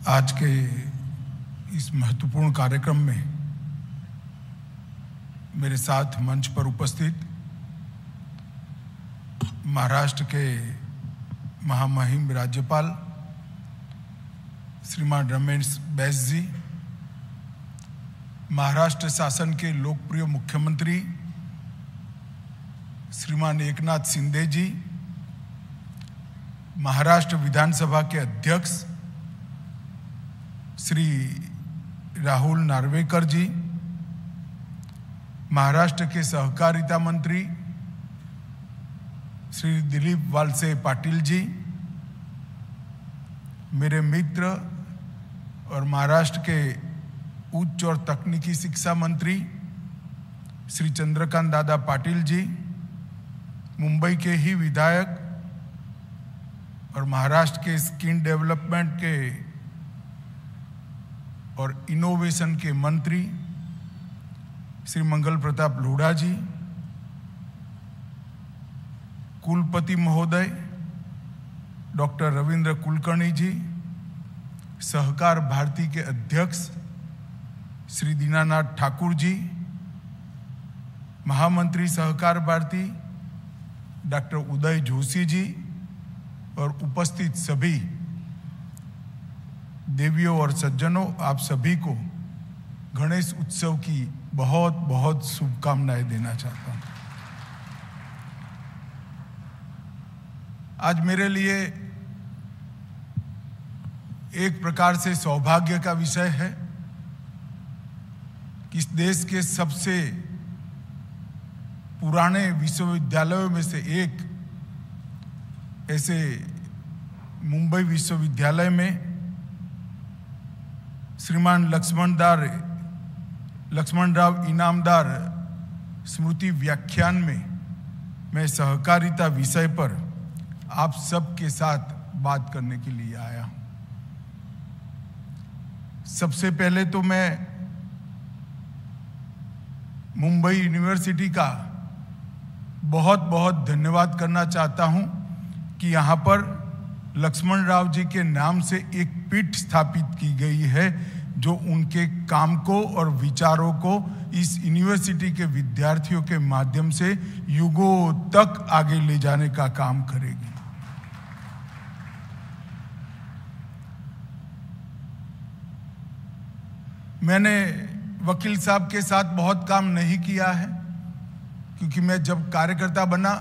आज के इस महत्वपूर्ण कार्यक्रम में मेरे साथ मंच पर उपस्थित महाराष्ट्र के महामहिम राज्यपाल श्रीमान रमेश बैस जी, महाराष्ट्र शासन के लोकप्रिय मुख्यमंत्री श्रीमान एकनाथ शिंदे जी, महाराष्ट्र विधानसभा के अध्यक्ष श्री राहुल नार्वेकर जी, महाराष्ट्र के सहकारिता मंत्री श्री दिलीप वालसे पाटिल जी, मेरे मित्र और महाराष्ट्र के उच्च और तकनीकी शिक्षा मंत्री श्री चंद्रकांत दादा पाटिल जी, मुंबई के ही विधायक और महाराष्ट्र के स्किल डेवलपमेंट के और इनोवेशन के मंत्री श्री मंगल प्रताप लोढ़ा जी, कुलपति महोदय डॉक्टर रविंद्र कुलकर्णी जी, सहकार भारती के अध्यक्ष श्री दीनानाथ ठाकुर जी, महामंत्री सहकार भारती डॉक्टर उदय जोशी जी और उपस्थित सभी देवियों और सज्जनों, आप सभी को गणेश उत्सव की बहुत बहुत शुभकामनाएं देना चाहता हूं। आज मेरे लिए एक प्रकार से सौभाग्य का विषय है कि इस देश के सबसे पुराने विश्वविद्यालयों में से एक ऐसे मुंबई विश्वविद्यालय में श्रीमान लक्ष्मणराव इनामदार स्मृति व्याख्यान में मैं सहकारिता विषय पर आप सबके साथ बात करने के लिए आया हूं। सबसे पहले तो मैं मुंबई यूनिवर्सिटी का बहुत बहुत धन्यवाद करना चाहता हूं कि यहाँ पर लक्ष्मणराव जी के नाम से एक पीठ स्थापित की गई है जो उनके काम को और विचारों को इस यूनिवर्सिटी के विद्यार्थियों के माध्यम से युगों तक आगे ले जाने का काम करेगी। मैंने वकील साहब के साथ बहुत काम नहीं किया है क्योंकि मैं जब कार्यकर्ता बना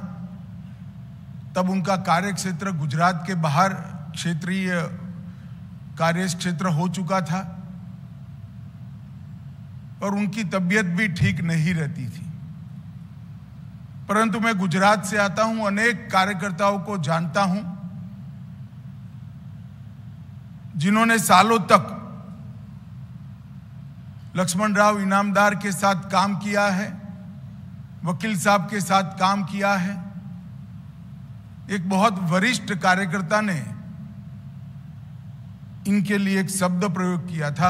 तब उनका कार्य क्षेत्र गुजरात के बाहर क्षेत्रीय कार्य क्षेत्र हो चुका था और उनकी तबीयत भी ठीक नहीं रहती थी। परंतु मैं गुजरात से आता हूं, अनेक कार्यकर्ताओं को जानता हूं जिन्होंने सालों तक लक्ष्मणराव इनामदार के साथ काम किया है, वकील साहब के साथ काम किया है। एक बहुत वरिष्ठ कार्यकर्ता ने इनके लिए एक शब्द प्रयोग किया था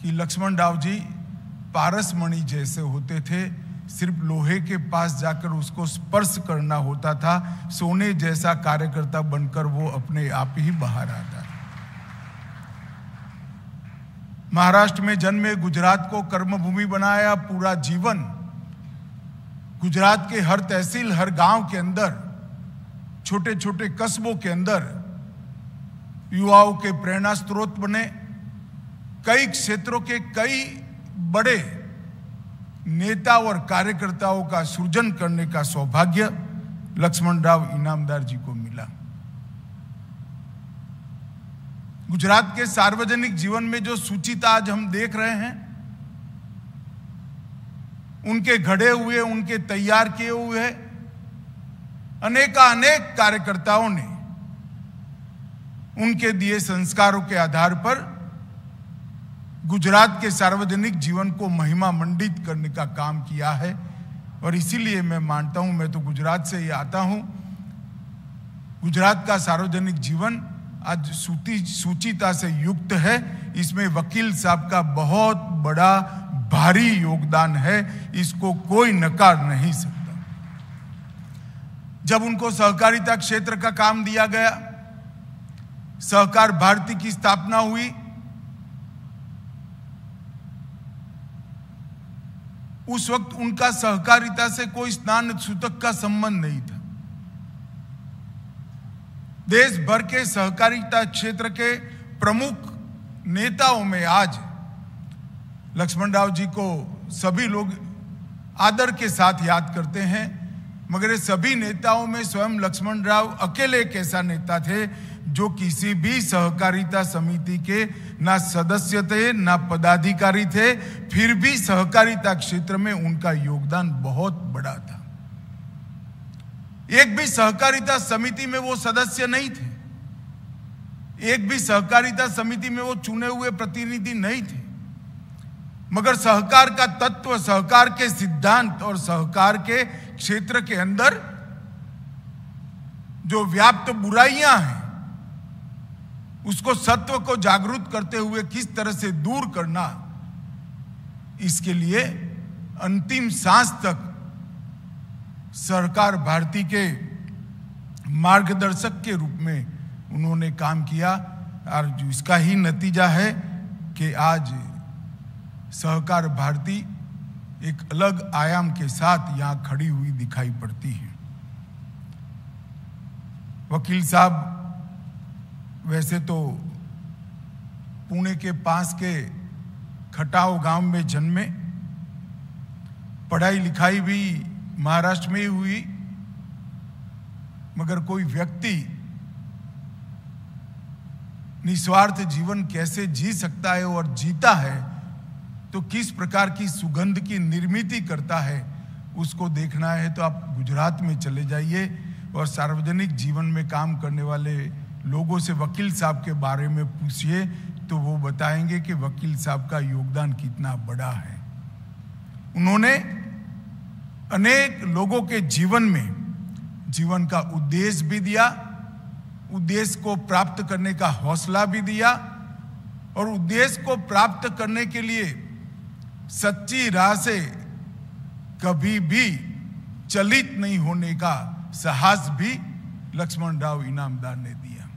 कि लक्ष्मणराव जी पारसमणि जैसे होते थे, सिर्फ लोहे के पास जाकर उसको स्पर्श करना होता था, सोने जैसा कार्यकर्ता बनकर वो अपने आप ही बाहर आता। महाराष्ट्र में जन्मे, गुजरात को कर्मभूमि बनाया, पूरा जीवन गुजरात के हर तहसील, हर गांव के अंदर, छोटे छोटे कस्बों के अंदर युवाओं के प्रेरणा स्रोत बने। कई क्षेत्रों के कई बड़े नेता और कार्यकर्ताओं का सृजन करने का सौभाग्य लक्ष्मणराव इनामदार जी को मिला। गुजरात के सार्वजनिक जीवन में जो सुचिता आज हम देख रहे हैं, उनके घड़े हुए, उनके तैयार किए हुए अनेक कार्यकर्ताओं ने उनके दिए संस्कारों के आधार पर गुजरात के सार्वजनिक जीवन को महिमा मंडित करने का काम किया है। और इसीलिए मैं मानता हूं, मैं तो गुजरात से ही आता हूं, गुजरात का सार्वजनिक जीवन आज सुचिता से युक्त है। इसमें वकील साहब का बहुत बड़ा भारी योगदान है, इसको कोई नकार नहीं सकता। जब उनको सहकारिता क्षेत्र का काम दिया गया सहकार भारती की स्थापना हुई, उस वक्त उनका सहकारिता से कोई स्नान सूतक का संबंध नहीं था। देश भर के सहकारिता क्षेत्र के प्रमुख नेताओं में आज लक्ष्मणराव जी को सभी लोग आदर के साथ याद करते हैं, मगर ये सभी नेताओं में स्वयं लक्ष्मणराव अकेले एक ऐसा नेता थे जो किसी भी सहकारिता समिति के ना सदस्य थे ना पदाधिकारी थे, फिर भी सहकारिता क्षेत्र में उनका योगदान बहुत बड़ा था। एक भी सहकारिता समिति में वो सदस्य नहीं थे, एक भी सहकारिता समिति में वो चुने हुए प्रतिनिधि नहीं थे, मगर सहकार का तत्व, सहकार के सिद्धांत और सहकार के क्षेत्र के अंदर जो व्याप्त बुराइयां हैं उसको सत्व को जागरूक करते हुए किस तरह से दूर करना, इसके लिए अंतिम सांस तक सहकार भारती के मार्गदर्शक के रूप में उन्होंने काम किया। और इसका ही नतीजा है कि आज सहकार भारती एक अलग आयाम के साथ यहां खड़ी हुई दिखाई पड़ती है। वकील साहब वैसे तो पुणे के पास के खटाव गांव में जन्मे, पढ़ाई लिखाई भी महाराष्ट्र में ही हुई, मगर कोई व्यक्ति निस्वार्थ जीवन कैसे जी सकता है और जीता है तो किस प्रकार की सुगंध की निर्मित करता है, उसको देखना है तो आप गुजरात में चले जाइए और सार्वजनिक जीवन में काम करने वाले लोगों से वकील साहब के बारे में पूछिए तो वो बताएंगे कि वकील साहब का योगदान कितना बड़ा है। उन्होंने अनेक लोगों के जीवन में जीवन का उद्देश्य भी दिया, उद्देश्य को प्राप्त करने का हौसला भी दिया और उद्देश्य को प्राप्त करने के लिए सच्ची राह से कभी भी चलित नहीं होने का साहस भी लक्ष्मणराव इनामदार ने दिया।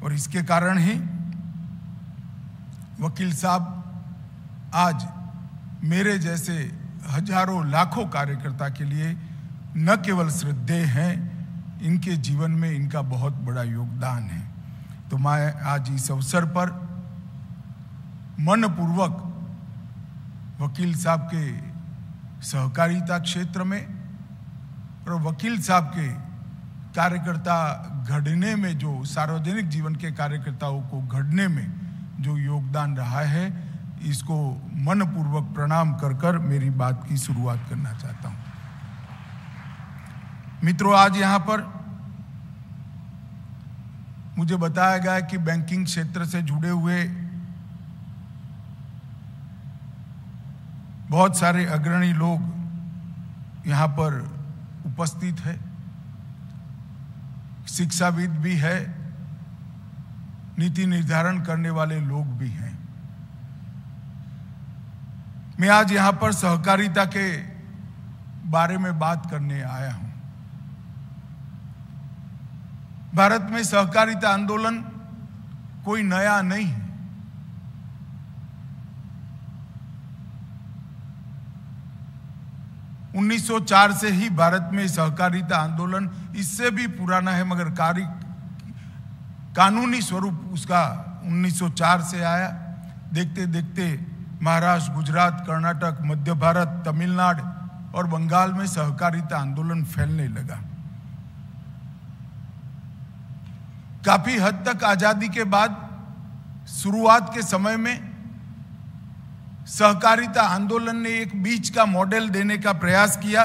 और इसके कारण ही वकील साहब आज मेरे जैसे हजारों लाखों कार्यकर्ता के लिए न केवल श्रद्धेय हैं, इनके जीवन में इनका बहुत बड़ा योगदान है। तो मैं आज इस अवसर पर मनपूर्वक वकील साहब के सहकारिता क्षेत्र में और वकील साहब के कार्यकर्ता घड़ने में, जो सार्वजनिक जीवन के कार्यकर्ताओं को घड़ने में जो योगदान रहा है, इसको मनपूर्वक प्रणाम कर कर मेरी बात की शुरुआत करना चाहता हूं। मित्रों, आज यहां पर मुझे बताया गया कि बैंकिंग क्षेत्र से जुड़े हुए बहुत सारे अग्रणी लोग यहां पर उपस्थित है, शिक्षाविद भी है, नीति निर्धारण करने वाले लोग भी हैं। मैं आज यहां पर सहकारिता के बारे में बात करने आया हूं। भारत में सहकारिता आंदोलन कोई नया नहीं है। उन्नीस 1904 से ही भारत में सहकारिता आंदोलन, इससे भी पुराना है, मगर कानूनी स्वरूप उसका 1904 से आया। देखते देखते महाराष्ट्र, गुजरात, कर्नाटक, मध्य भारत, तमिलनाडु और बंगाल में सहकारिता आंदोलन फैलने लगा। काफी हद तक आजादी के बाद शुरुआत के समय में सहकारिता आंदोलन ने एक बीच का मॉडल देने का प्रयास किया।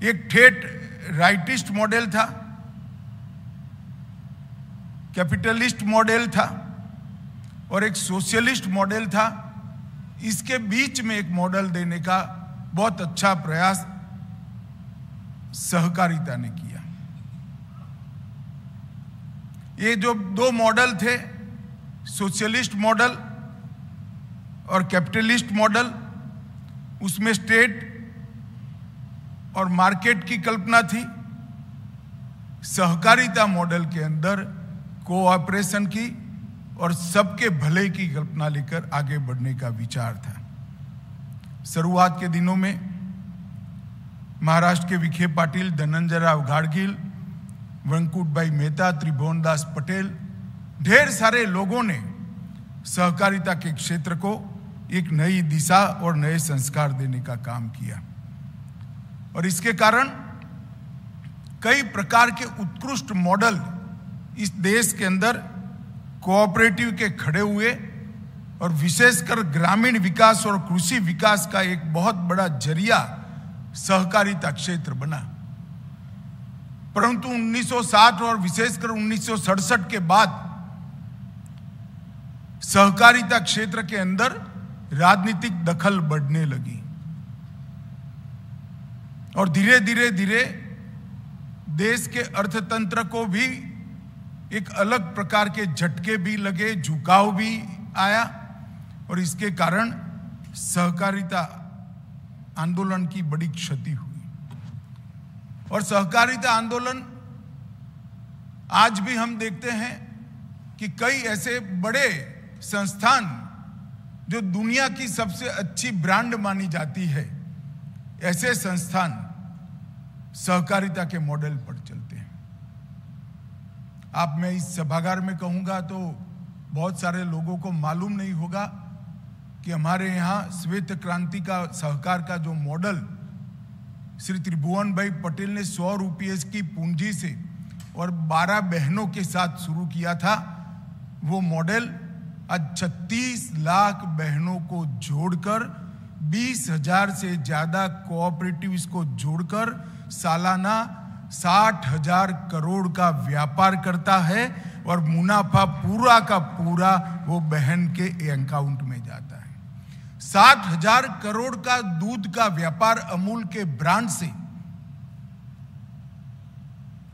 एक ठेठ राइटिस्ट मॉडल था, कैपिटलिस्ट मॉडल था और एक सोशलिस्ट मॉडल था। इसके बीच में एक मॉडल देने का बहुत अच्छा प्रयास सहकारिता ने किया। ये जो दो मॉडल थे, सोशलिस्ट मॉडल और कैपिटलिस्ट मॉडल, उसमें स्टेट और मार्केट की कल्पना थी। सहकारिता मॉडल के अंदर कोऑपरेशन की और सबके भले की कल्पना लेकर आगे बढ़ने का विचार था। शुरुआत के दिनों में महाराष्ट्र के विखे पाटिल, धनंजयराव गाडगील, वेंकुटभाई मेहता, त्रिभुवनदास पटेल, ढेर सारे लोगों ने सहकारिता के क्षेत्र को एक नई दिशा और नए संस्कार देने का काम किया और इसके कारण कई प्रकार के उत्कृष्ट मॉडल इस देश के अंदर कोऑपरेटिव के खड़े हुए और विशेषकर ग्रामीण विकास और कृषि विकास का एक बहुत बड़ा जरिया सहकारिता क्षेत्र बना। परंतु 1960 और विशेषकर 1967 के बाद सहकारिता क्षेत्र के अंदर राजनीतिक दखल बढ़ने लगी और धीरे धीरे देश के अर्थतंत्र को भी एक अलग प्रकार के झटके भी लगे, झुकाव भी आया और इसके कारण सहकारिता आंदोलन की बड़ी क्षति हुई। और सहकारिता आंदोलन आज भी हम देखते हैं कि कई ऐसे बड़े संस्थान जो दुनिया की सबसे अच्छी ब्रांड मानी जाती है, ऐसे संस्थान सहकारिता के मॉडल पर चलते हैं। आप मैं इस सभागार में कहूंगा तो बहुत सारे लोगों को मालूम नहीं होगा कि हमारे यहाँ श्वेत क्रांति का सहकार का जो मॉडल श्री त्रिभुवन भाई पटेल ने 100 रुपये की पूंजी से और 12 बहनों के साथ शुरू किया था, वो मॉडल आज 36 लाख बहनों को जोड़कर 20,000 से ज्यादा कोऑपरेटिव्स को जोड़कर सालाना 60,000 करोड़ का व्यापार करता है और मुनाफा पूरा का पूरा वो बहन के अकाउंट में जाता है। 60,000 करोड़ का दूध का व्यापार अमूल के ब्रांड से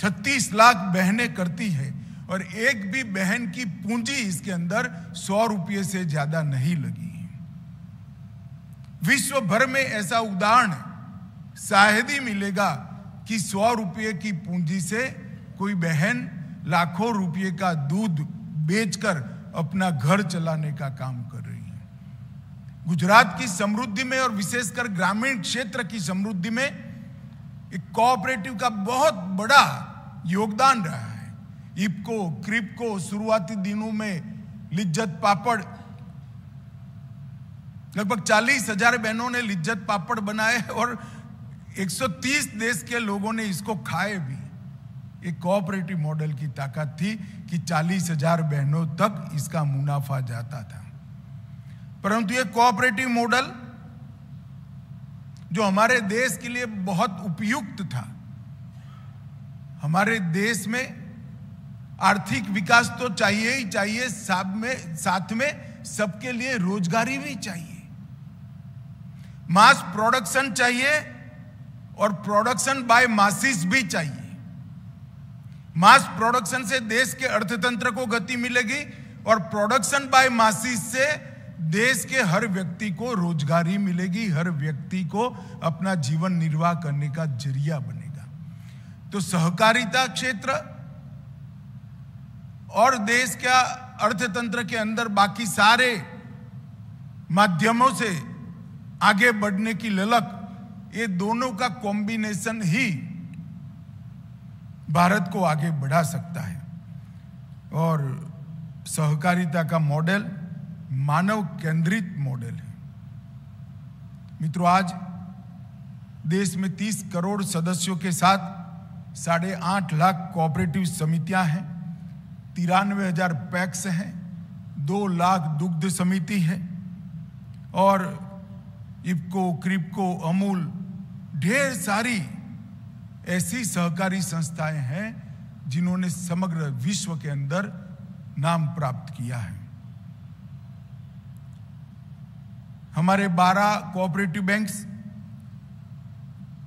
36 लाख बहनें करती है और एक भी बहन की पूंजी इसके अंदर 100 रुपये से ज्यादा नहीं लगी। विश्व भर में ऐसा उदाहरण शायद ही मिलेगा कि 100 रुपये की पूंजी से कोई बहन लाखों रुपये का दूध बेचकर अपना घर चलाने का काम कर रही है। गुजरात की समृद्धि में और विशेषकर ग्रामीण क्षेत्र की समृद्धि में एक कोऑपरेटिव का बहुत बड़ा योगदान रहा है। इफको, क्रिप्को, शुरुआती दिनों में लिज्जत पापड़, लगभग 40,000 बहनों ने लिज्जत पापड़ बनाए और 130 देश के लोगों ने इसको खाए भी। एक कोऑपरेटिव मॉडल की ताकत थी कि 40,000 बहनों तक इसका मुनाफा जाता था। परंतु ये कोऑपरेटिव मॉडल जो हमारे देश के लिए बहुत उपयुक्त था, हमारे देश में आर्थिक विकास तो चाहिए ही चाहिए, साथ में सबके लिए रोजगारी भी चाहिए, मास प्रोडक्शन चाहिए और प्रोडक्शन बाय मासिस भी चाहिए। मास प्रोडक्शन से देश के अर्थतंत्र को गति मिलेगी और प्रोडक्शन बाय मासिस से देश के हर व्यक्ति को रोजगारी मिलेगी, हर व्यक्ति को अपना जीवन निर्वाह करने का जरिया बनेगा। तो सहकारिता क्षेत्र और देश का अर्थतंत्र के अंदर बाकी सारे माध्यमों से आगे बढ़ने की ललक, ये दोनों का कॉम्बिनेशन ही भारत को आगे बढ़ा सकता है। और सहकारिता का मॉडल मानव केंद्रित मॉडल है। मित्रों, आज देश में 30 करोड़ सदस्यों के साथ 8.5 लाख कोऑपरेटिव समितियां हैं, 93,000 पैक्स हैं, 2 लाख दुग्ध समिति है और इफको, क्रिप्को, अमूल, ढेर सारी ऐसी सहकारी संस्थाएं हैं जिन्होंने समग्र विश्व के अंदर नाम प्राप्त किया है। हमारे 12 कोऑपरेटिव बैंक्स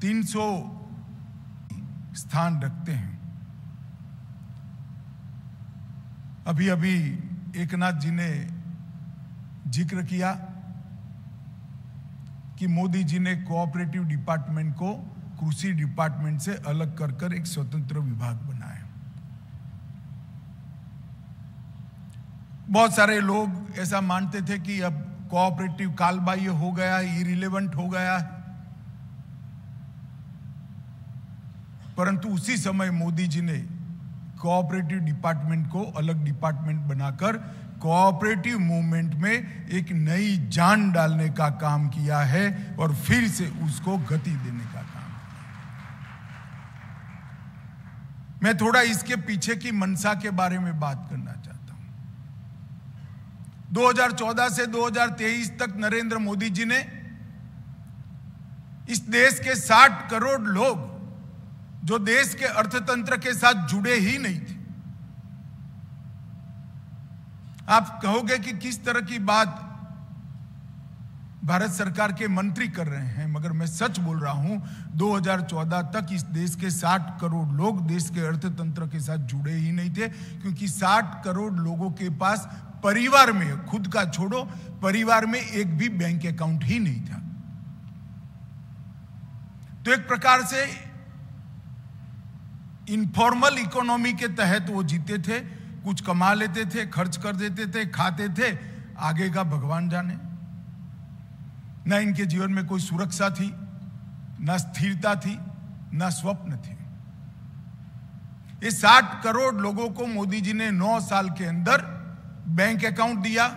300 स्थान रखते हैं। अभी अभी एकनाथ जी ने जिक्र किया कि मोदी जी ने कोऑपरेटिव डिपार्टमेंट को कृषि डिपार्टमेंट से अलग कर एक स्वतंत्र विभाग बनाया। बहुत सारे लोग ऐसा मानते थे कि अब कोऑपरेटिव कालबाह्य हो गया, इरिलेवेंट हो गया है, परंतु उसी समय मोदी जी ने कोऑपरेटिव डिपार्टमेंट को अलग डिपार्टमेंट बनाकर कोऑपरेटिव मूवमेंट में एक नई जान डालने का काम किया है और फिर से उसको गति देने का काम किया। मैं थोड़ा इसके पीछे की मंशा के बारे में बात करना चाहता हूं। 2014 से 2023 तक नरेंद्र मोदी जी ने इस देश के 60 करोड़ लोग जो देश के अर्थतंत्र के साथ जुड़े ही नहीं थे, आप कहोगे कि किस तरह की बात भारत सरकार के मंत्री कर रहे हैं, मगर मैं सच बोल रहा हूं। 2014 तक इस देश के 60 करोड़ लोग देश के अर्थतंत्र के साथ जुड़े ही नहीं थे, क्योंकि 60 करोड़ लोगों के पास परिवार में, खुद का छोड़ो, परिवार में एक भी बैंक अकाउंट ही नहीं था। तो एक प्रकार से इनफॉर्मल इकोनॉमी के तहत वो जीते थे, कुछ कमा लेते थे, खर्च कर देते थे, खाते थे, आगे का भगवान जाने। न इनके जीवन में कोई सुरक्षा थी, न स्थिरता थी, न स्वप्न थे। ये 60 करोड़ लोगों को मोदी जी ने 9 साल के अंदर बैंक अकाउंट दिया,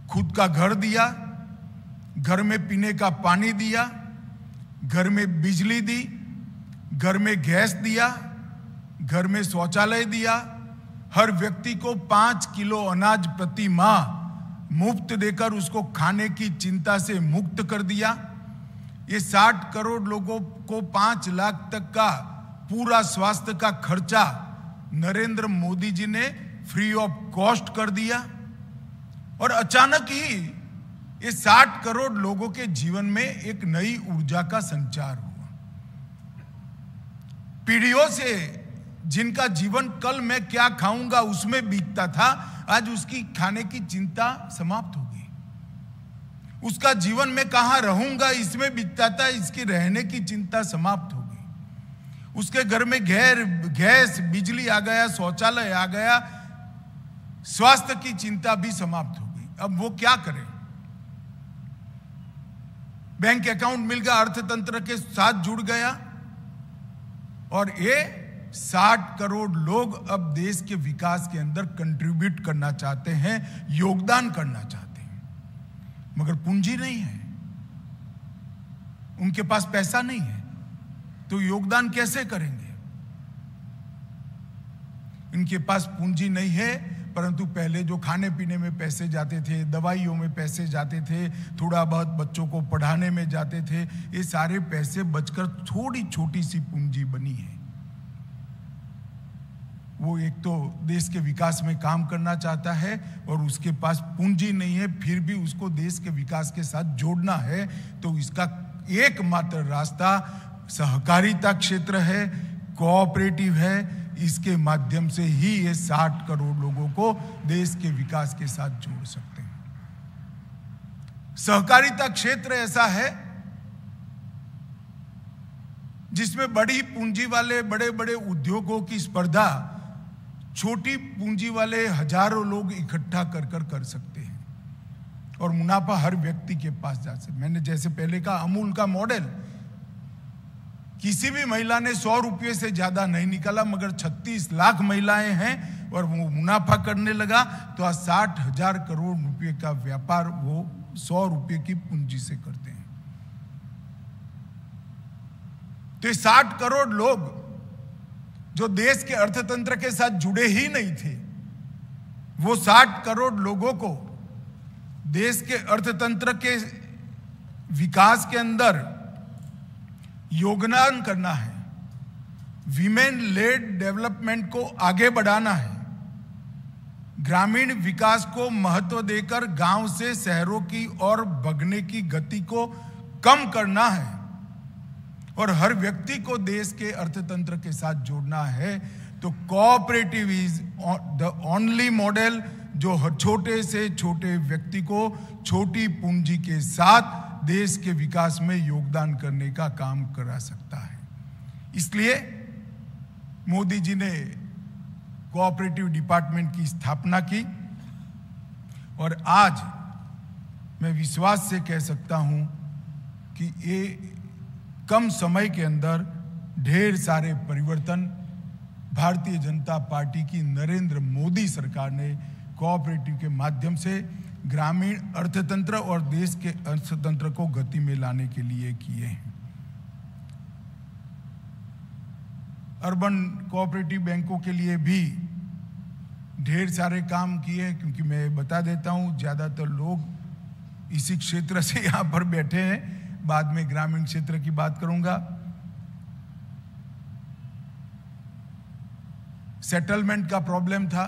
खुद का घर दिया, घर में पीने का पानी दिया, घर में बिजली दी, घर में गैस दिया, घर में शौचालय दिया, हर व्यक्ति को 5 किलो अनाज प्रति माह मुफ्त देकर उसको खाने की चिंता से मुक्त कर दिया। ये 60 करोड़ लोगों को 5 लाख तक का पूरा स्वास्थ्य का खर्चा नरेंद्र मोदी जी ने फ्री ऑफ कॉस्ट कर दिया। और अचानक ही ये 60 करोड़ लोगों के जीवन में एक नई ऊर्जा का संचार हुआ। पीढ़ियों से जिनका जीवन कल मैं क्या खाऊंगा उसमें बीतता था, आज उसकी खाने की चिंता समाप्त हो गई। उसका जीवन में कहां रहूंगा इसमें बीतता था, इसकी रहने की चिंता समाप्त हो गई। उसके घर में गैस, बिजली आ गया, शौचालय आ गया, स्वास्थ्य की चिंता भी समाप्त हो गई। अब वो क्या करें? बैंक अकाउंट मिल गया, अर्थतंत्र के साथ जुड़ गया, और ये 60 करोड़ लोग अब देश के विकास के अंदर कंट्रीब्यूट करना चाहते हैं, योगदान करना चाहते हैं, मगर पूंजी नहीं है, उनके पास पैसा नहीं है, तो योगदान कैसे करेंगे? इनके पास पूंजी नहीं है, परंतु पहले जो खाने पीने में पैसे जाते थे, दवाइयों में पैसे जाते थे, थोड़ा बहुत बच्चों को पढ़ाने में जाते थे, ये सारे पैसे बचकर थोड़ी छोटी सी पूंजी बनी है। वो एक तो देश के विकास में काम करना चाहता है और उसके पास पूंजी नहीं है, फिर भी उसको देश के विकास के साथ जोड़ना है, तो इसका एकमात्र रास्ता सहकारिता क्षेत्र है, कोऑपरेटिव है। इसके माध्यम से ही ये 60 करोड़ लोगों को देश के विकास के साथ जोड़ सकते हैं। सहकारिता क्षेत्र ऐसा है जिसमें बड़ी पूंजी वाले बड़े बड़े उद्योगों की स्पर्धा छोटी पूंजी वाले हजारों लोग इकट्ठा कर सकते हैं, और मुनाफा हर व्यक्ति के पास जा सकता है। मैंने जैसे पहले कहा, अमूल का मॉडल, किसी भी महिला ने 100 रुपये से ज्यादा नहीं निकाला, मगर 36 लाख महिलाएं हैं और वो मुनाफा करने लगा, तो आज 60,000 करोड़ रुपए का व्यापार वो 100 रुपये की पूंजी से करते हैं। तो ये 60 करोड़ लोग जो देश के अर्थतंत्र के साथ जुड़े ही नहीं थे, वो 60 करोड़ लोगों को देश के अर्थतंत्र के विकास के अंदर योगदान करना है, विमेन लेड डेवलपमेंट को आगे बढ़ाना है, ग्रामीण विकास को महत्व देकर गांव से शहरों की ओर भगने की गति को कम करना है, और हर व्यक्ति को देश के अर्थतंत्र के साथ जोड़ना है। तो cooperative is the only model जो छोटे से छोटे व्यक्ति को छोटी पूंजी के साथ देश के विकास में योगदान करने का काम करा सकता है। इसलिए मोदी जी ने कोऑपरेटिव डिपार्टमेंट की स्थापना की और आज मैं विश्वास से कह सकता हूं कि ये कम समय के अंदर ढेर सारे परिवर्तन भारतीय जनता पार्टी की नरेंद्र मोदी सरकार ने कोऑपरेटिव के माध्यम से ग्रामीण अर्थतंत्र और देश के अर्थतंत्र को गति में लाने के लिए किए हैं। अर्बन कोऑपरेटिव बैंकों के लिए भी ढेर सारे काम किए, क्योंकि मैं बता देता हूं ज्यादातर लोग इसी क्षेत्र से यहां पर बैठे हैं, बाद में ग्रामीण क्षेत्र की बात करूंगा। सेटलमेंट का प्रॉब्लम था,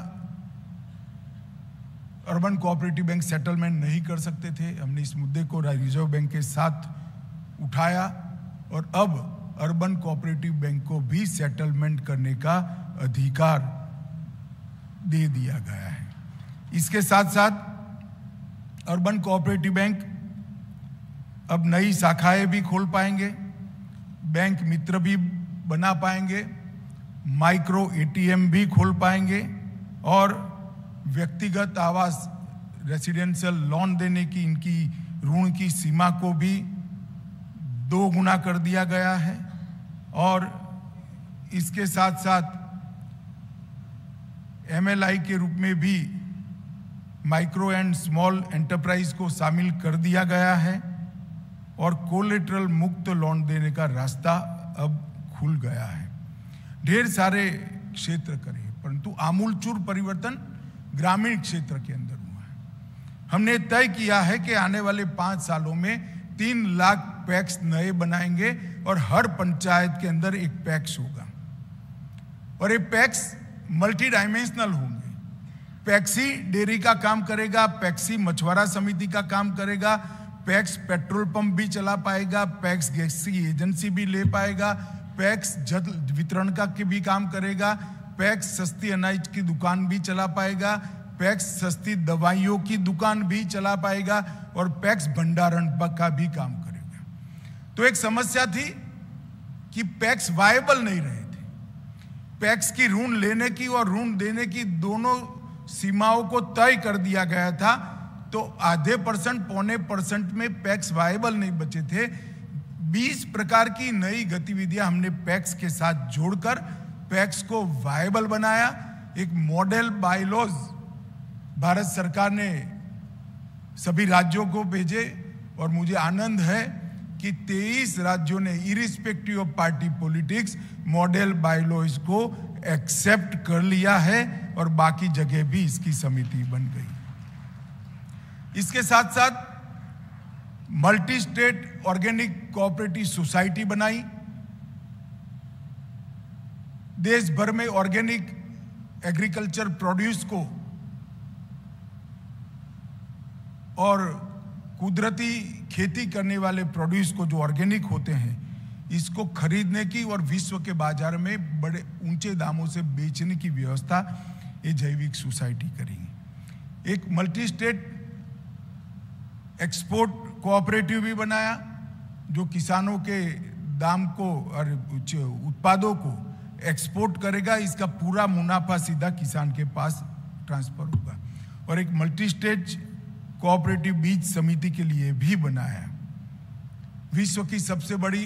अर्बन कोऑपरेटिव बैंक सेटलमेंट नहीं कर सकते थे। हमने इस मुद्दे को रिजर्व बैंक के साथ उठाया और अब अर्बन कोऑपरेटिव बैंक को भी सेटलमेंट करने का अधिकार दे दिया गया है। इसके साथ साथ अर्बन कोऑपरेटिव बैंक अब नई शाखाएं भी खोल पाएंगे, बैंक मित्र भी बना पाएंगे, माइक्रो एटीएम भी खोल पाएंगे और व्यक्तिगत आवास रेसिडेंशियल लोन देने की इनकी ऋण की सीमा को भी 2 गुना कर दिया गया है। और इसके साथ साथ एमएलआई के रूप में भी माइक्रो एंड स्मॉल एंटरप्राइज को शामिल कर दिया गया है और कोलेटरल मुक्त लोन देने का रास्ता अब खुल गया है। ढेर सारे क्षेत्र करे, परंतु आमूलचूर परिवर्तन ग्रामीण क्षेत्र के अंदर हुआ है। हमने तय किया है कि आने वाले 5 सालों में 3 लाख पैक्स नए बनाएंगे और हर पंचायत के अंदर एक पैक्स होगा और ये पैक्स मल्टी डायमेंशनल होंगे। पैक्सी डेयरी का काम करेगा, पैक्सी मछुआरा समिति का काम करेगा, पैक्स पेट्रोल पंप भी चला पाएगा, पैक्स गैस की एजेंसी भी ले पाएगा, पैक्स जल वितरण का भी काम करेगा, पैक्स सस्ती अनाज की दुकान भी चला पाएगा, पैक्स सस्ती दवाइयों की दुकान भी चला पाएगा और पैक्स भंडारण का भी काम करेगा। तो एक समस्या थी कि पैक्स वायबल नहीं रहे थे। पैक्स की ऋण लेने की और ऋण देने की दोनों सीमाओं को तय कर दिया गया था, तो आधे %, पौने % में पैक्स वायबल नहीं बचे थे। 20 प्रकार की नई गतिविधियां हमने पैक्स के साथ जोड़कर पैक्स को वायबल बनाया। एक मॉडल बायलॉज भारत सरकार ने सभी राज्यों को भेजे और मुझे आनंद है कि 23 राज्यों ने irrespective of party politics model bylaws को एक्सेप्ट कर लिया है और बाकी जगह भी इसकी समिति बन गई। इसके साथ साथ multi state organic cooperative society बनाई। देश भर में ऑर्गेनिक एग्रीकल्चर प्रोड्यूस को और कुदरती खेती करने वाले प्रोड्यूस को जो ऑर्गेनिक होते हैं इसको खरीदने की और विश्व के बाजार में बड़े ऊंचे दामों से बेचने की व्यवस्था ये जैविक सोसाइटी करेंगी। एक मल्टी स्टेट एक्सपोर्ट कोऑपरेटिव भी बनाया जो किसानों के दाम को और उत्पादों को एक्सपोर्ट करेगा, इसका पूरा मुनाफा सीधा किसान के पास ट्रांसफर होगा। और एक मल्टी स्टेट कोऑपरेटिव बीज समिति के लिए भी बनाया। विश्व की सबसे बड़ी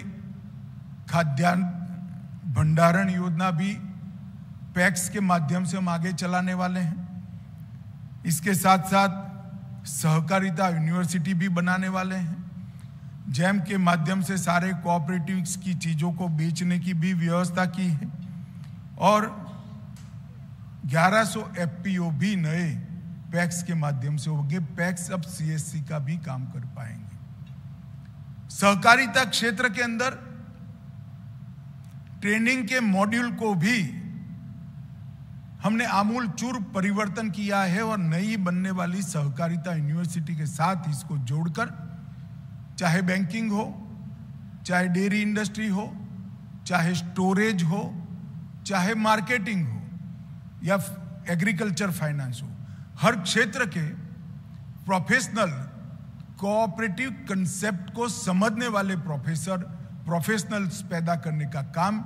खाद्यान्न भंडारण योजना भी पैक्स के माध्यम से हम आगे चलाने वाले हैं। इसके साथ साथ सहकारिता यूनिवर्सिटी भी बनाने वाले हैं। जैम के माध्यम से सारे कोऑपरेटिव्स की चीजों को बेचने की भी व्यवस्था की है और 1100 एफपीओ भी नए पैक्स के माध्यम से होंगे। पैक्स अब सीएससी का भी काम कर पाएंगे। सहकारिता क्षेत्र के अंदर ट्रेनिंग के मॉड्यूल को भी हमने आमूल चूर परिवर्तन किया है और नई बनने वाली सहकारिता यूनिवर्सिटी के साथ इसको जोड़कर चाहे बैंकिंग हो, चाहे डेयरी इंडस्ट्री हो, चाहे स्टोरेज हो, चाहे मार्केटिंग हो या एग्रीकल्चर फाइनेंस हो, हर क्षेत्र के प्रोफेशनल कोऑपरेटिव कंसेप्ट को समझने वाले प्रोफेशनल्स पैदा करने का काम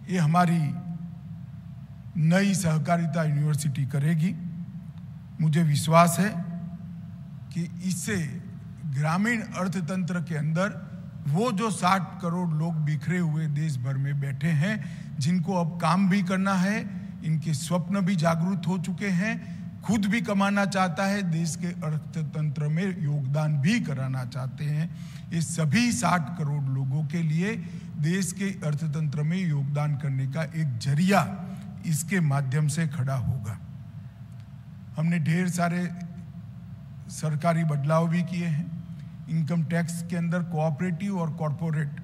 ये हमारी नई सहकारिता यूनिवर्सिटी करेगी। मुझे विश्वास है कि इससे ग्रामीण अर्थतंत्र के अंदर वो जो 60 करोड़ लोग बिखरे हुए देश भर में बैठे हैं, जिनको अब काम भी करना है, इनके स्वप्न भी जागरूक हो चुके हैं, खुद भी कमाना चाहता है, देश के अर्थतंत्र में योगदान भी कराना चाहते हैं, ये सभी 60 करोड़ लोगों के लिए देश के अर्थतंत्र में योगदान करने का एक जरिया इसके माध्यम से खड़ा होगा। हमने ढेर सारे सरकारी बदलाव भी किए हैं। इनकम टैक्स के अंदर कोऑपरेटिव और कॉरपोरेट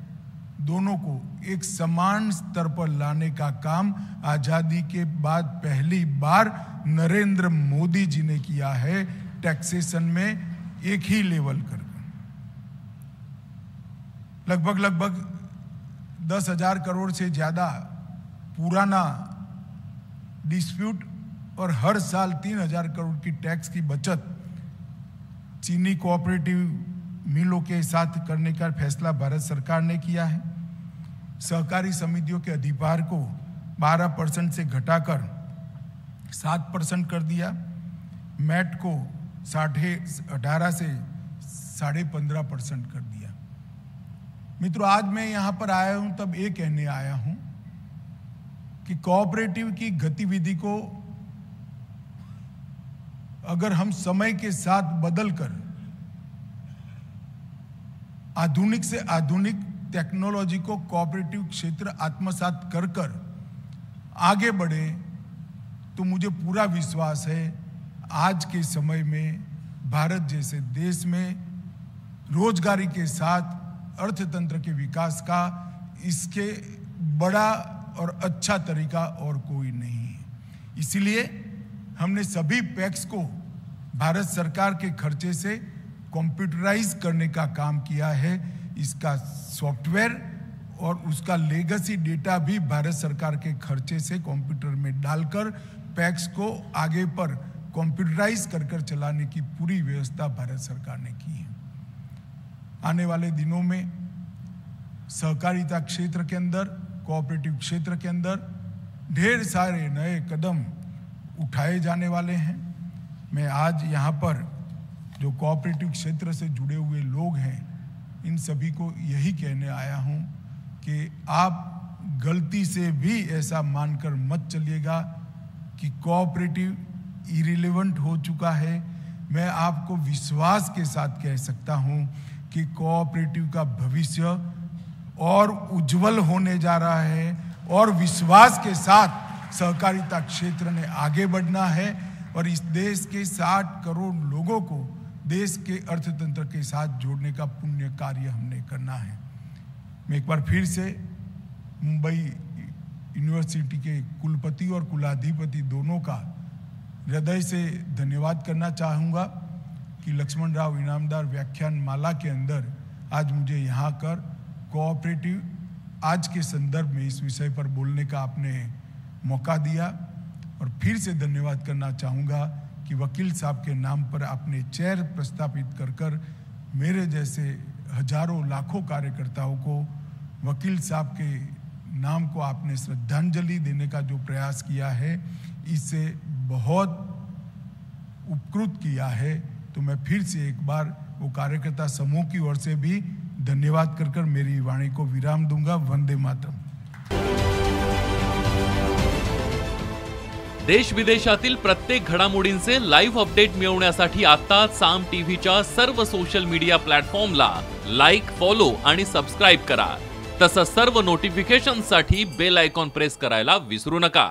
दोनों को एक समान स्तर पर लाने का काम आजादी के बाद पहली बार नरेंद्र मोदी जी ने किया है। टैक्सेशन में एक ही लेवल कर लगभग 10,000 करोड़ से ज्यादा पुराना डिस्प्यूट और हर साल 3,000 करोड़ की टैक्स की बचत चीनी कोऑपरेटिव मिलों के साथ करने का फैसला भारत सरकार ने किया है। सहकारी समितियों के अधिभार को 12% से घटाकर 7% कर दिया। मैट को 18 से 15.5% कर दिया। मित्रों, आज मैं यहां पर आया हूं तब ये कहने आया हूं कि कोऑपरेटिव की गतिविधि को अगर हम समय के साथ बदलकर आधुनिक से आधुनिक टेक्नोलॉजी को कोऑपरेटिव क्षेत्र आत्मसात कर आगे बढ़े तो मुझे पूरा विश्वास है आज के समय में भारत जैसे देश में रोजगारी के साथ अर्थतंत्र के विकास का इसके बड़ा और अच्छा तरीका और कोई नहीं है। इसलिए हमने सभी पैक्स को भारत सरकार के खर्चे से कंप्यूटराइज करने का काम किया है। इसका सॉफ्टवेयर और उसका लेगेसी डेटा भी भारत सरकार के खर्चे से कंप्यूटर में डालकर पैक्स को आगे पर कंप्यूटराइज कर चलाने की पूरी व्यवस्था भारत सरकार ने की है। आने वाले दिनों में सहकारिता क्षेत्र के अंदर, कोऑपरेटिव क्षेत्र के अंदर ढेर सारे नए कदम उठाए जाने वाले हैं। मैं आज यहाँ पर जो कोऑपरेटिव क्षेत्र से जुड़े हुए लोग हैं, इन सभी को यही कहने आया हूँ कि आप गलती से भी ऐसा मानकर मत चलिएगा कि कोऑपरेटिव इरिलेवेंट हो चुका है। मैं आपको विश्वास के साथ कह सकता हूँ कि कोऑपरेटिव का भविष्य और उज्जवल होने जा रहा है और विश्वास के साथ सहकारिता क्षेत्र ने आगे बढ़ना है और इस देश के 60 करोड़ लोगों को देश के अर्थतंत्र के साथ जोड़ने का पुण्य कार्य हमने करना है। मैं एक बार फिर से मुंबई यूनिवर्सिटी के कुलपति और कुलाधिपति दोनों का हृदय से धन्यवाद करना चाहूँगा कि लक्ष्मण राव इनामदार व्याख्यान माला के अंदर आज मुझे यहाँ कर कोऑपरेटिव आज के संदर्भ में इस विषय पर बोलने का आपने मौका दिया। और फिर से धन्यवाद करना चाहूँगा कि वकील साहब के नाम पर आपने चेयर प्रस्तापित कर मेरे जैसे हजारों लाखों कार्यकर्ताओं को वकील साहब के नाम को आपने श्रद्धांजलि देने का जो प्रयास किया है, इससे बहुत उपकृत किया है। तो मैं फिर से एक बार वो कार्यकर्ता समूह की ओर से भी धन्यवाद कर मेरी वाणी को विराम दूंगा। वंदे मातरम। देश विदेशातील प्रत्येक घडामोडींचे लाईव्ह अपडेट मिळवण्यासाठी आता साम टीव्हीच्या सर्व सोशल मीडिया प्लॅटफॉर्मला लाईक, फॉलो आणि सबस्क्राइब करा। तसंच सर्व नोटिफिकेशनसाठी बेल आयकॉन प्रेस करायला विसरू नका।